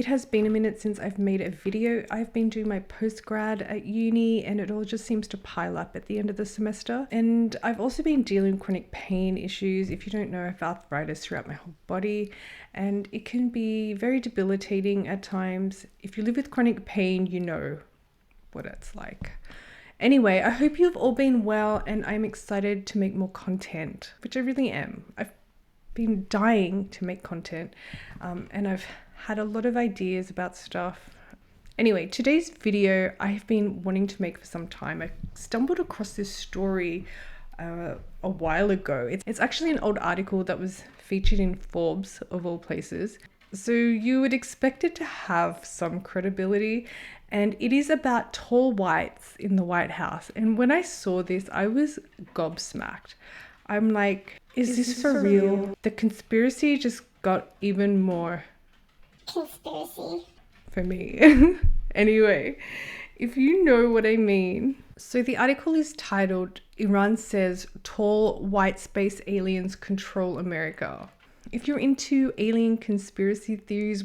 It has been a minute since I've made a video. I've been doing my postgrad at uni and it all just seems to pile up at the end of the semester. And I've also been dealing with chronic pain issues. If you don't know, I have arthritis throughout my whole body and it can be very debilitating at times. If you live with chronic pain, you know what it's like. Anyway, I hope you've all been well and I'm excited to make more content, which I really am. I've been dying to make content and I've had a lot of ideas about stuff. Anyway, today's video I have been wanting to make for some time. I stumbled across this story a while ago. It's actually an old article that was featured in Forbes, of all places. So you would expect it to have some credibility, and it is about tall whites in the White House. And when I saw this, I was gobsmacked. I'm like, is this for real? The conspiracy just got even more conspiracy for me. Anyway, if you know what I mean. So the article is titled, Iran says tall white space aliens control America. If you're into alien conspiracy theories,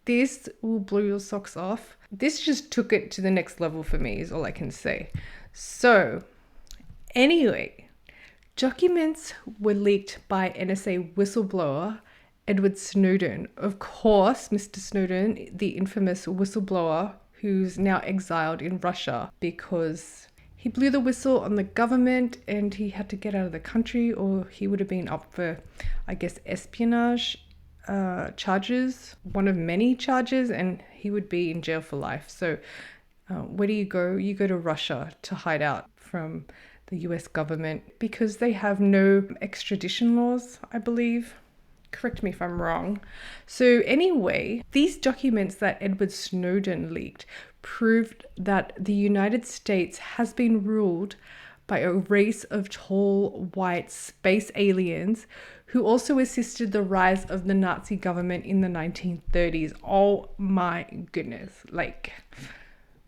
this will blow your socks off. This just took it to the next level for me, is all I can say. So anyway, documents were leaked by NSA whistleblower Edward Snowden. Of course, Mr. Snowden, the infamous whistleblower who's now exiled in Russia because he blew the whistle on the government and he had to get out of the country, or he would have been up for, I guess, espionage charges, one of many charges, and he would be in jail for life. So where do you go? You go to Russia to hide out from the US government because they have no extradition laws, I believe. Correct me if I'm wrong. So anyway, these documents that Edward Snowden leaked proved that the United States has been ruled by a race of tall white space aliens who also assisted the rise of the Nazi government in the 1930s. Oh my goodness. Like,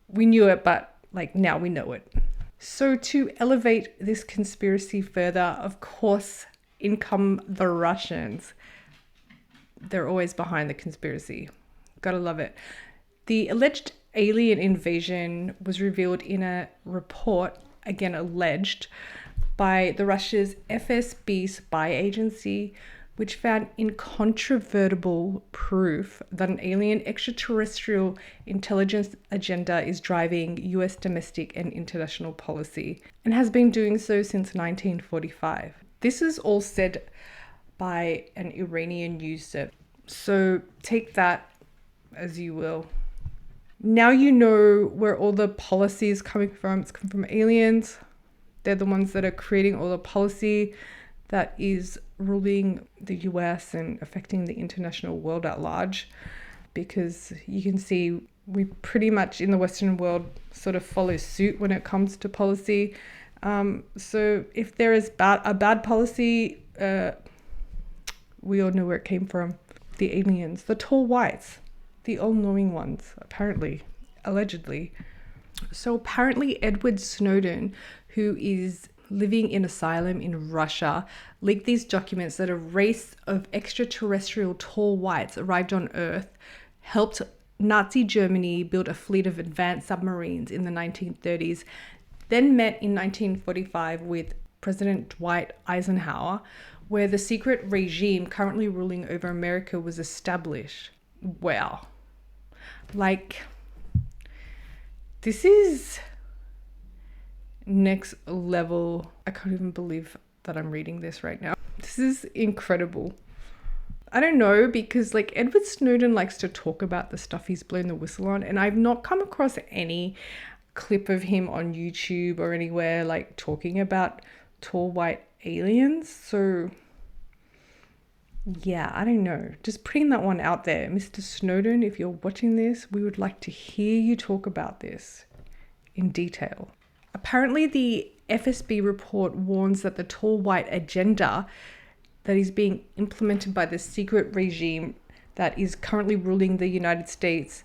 we knew it, but like now we know it. So to elevate this conspiracy further, of course, in come the Russians. They're always behind the conspiracy. Gotta love it. The alleged alien invasion was revealed in a report, again alleged, by the Russia's FSB spy agency, which found incontrovertible proof that an alien extraterrestrial intelligence agenda is driving US domestic and international policy, and has been doing so since 1945. This is all said by an Iranian news service. So take that as you will. Now you know where all the policy is coming from. It's coming from aliens. They're the ones that are creating all the policy that is ruling the US and affecting the international world at large. Because you can see we pretty much in the Western world sort of follow suit when it comes to policy. So if there is a bad policy, we all know where it came from. The aliens, the tall whites, the all-knowing ones, apparently, allegedly. So apparently Edward Snowden, who is living in asylum in Russia, leaked these documents that a race of extraterrestrial tall whites arrived on Earth, helped Nazi Germany build a fleet of advanced submarines in the 1930s, then met in 1945 with President Dwight Eisenhower, where the secret regime currently ruling over America was established. Wow. Like, this is next level. I can't even believe that I'm reading this right now. This is incredible. I don't know, because like Edward Snowden likes to talk about the stuff he's blown the whistle on, and I've not come across any clip of him on YouTube or anywhere like talking about tall white aliens. So yeah, I don't know. Just putting that one out there. Mr. Snowden, if you're watching this, we would like to hear you talk about this in detail. Apparently, the FSB report warns that the tall white agenda that is being implemented by the secret regime that is currently ruling the United States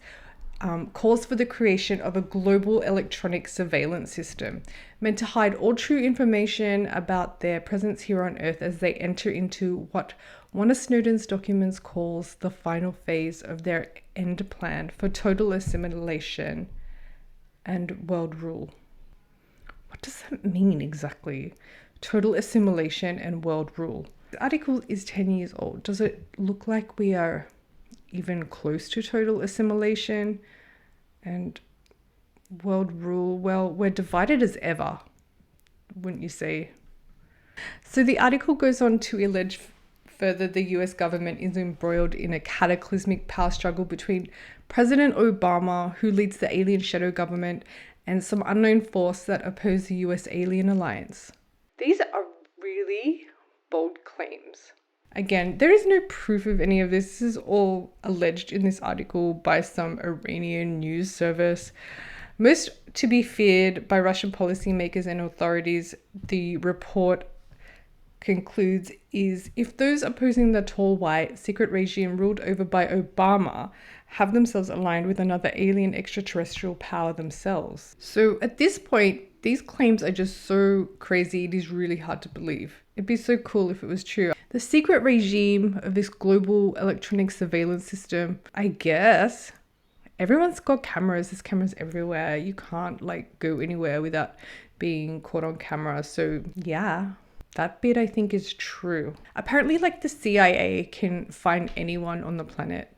calls for the creation of a global electronic surveillance system meant to hide all true information about their presence here on Earth as they enter into what One of Snowden's documents calls the final phase of their end plan for total assimilation and world rule. What does that mean exactly? Total assimilation and world rule. The article is 10 years old. Does it look like we are even close to total assimilation and world rule? Well, we're divided as ever, wouldn't you say? So the article goes on to allege further the US government is embroiled in a cataclysmic power struggle between President Obama, who leads the alien shadow government, and some unknown force that oppose the US alien alliance. These are really bold claims. Again, there is no proof of any of this. This is all alleged in this article by some Iranian news service. Most to be feared by Russian policymakers and authorities, the report concludes, is if those opposing the tall white secret regime ruled over by Obama have themselves aligned with another alien extraterrestrial power themselves. So at this point, these claims are just so crazy, it is really hard to believe. It'd be so cool if it was true. The secret regime of this global electronic surveillance system, I guess, everyone's got cameras. There's cameras everywhere. You can't go anywhere without being caught on camera. So yeah, that bit I think is true. Apparently the CIA can find anyone on the planet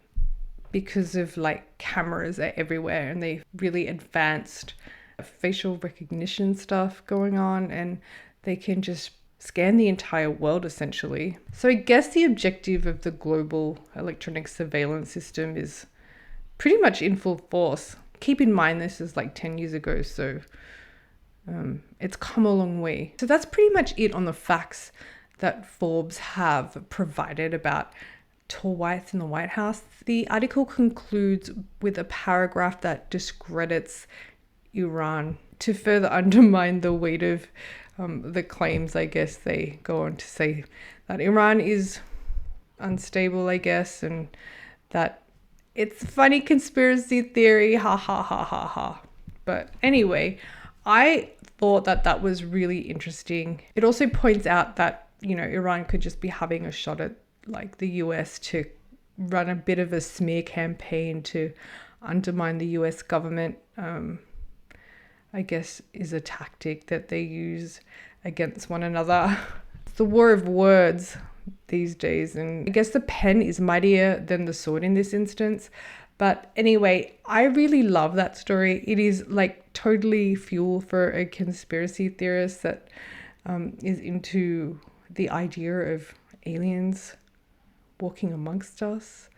because of cameras are everywhere, and they really advanced facial recognition stuff going on, and they can just scan the entire world essentially. So I guess the objective of the global electronic surveillance system is pretty much in full force. Keep in mind this is 10 years ago, so it's come a long way. So that's pretty much it on the facts that Forbes have provided about tall whites in the White House. The article concludes with a paragraph that discredits Iran to further undermine the weight of the claims. I guess they go on to say that Iran is unstable, I guess, and that it's a funny conspiracy theory, ha ha ha ha ha. But anyway, I thought that was really interesting. It also points out that, Iran could just be having a shot at the US to run a bit of a smear campaign to undermine the US government. I guess is a tactic that they use against one another. It's the war of words these days, and I guess the pen is mightier than the sword in this instance. But anyway, I really love that story. It is totally fuel for a conspiracy theorist that is into the idea of aliens walking amongst us.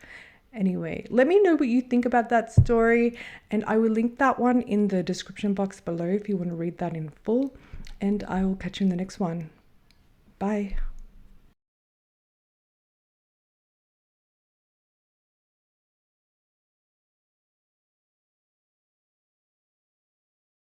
Anyway, let me know what you think about that story, and I will link that one in the description box below if you want to read that in full, and I will catch you in the next one. Bye.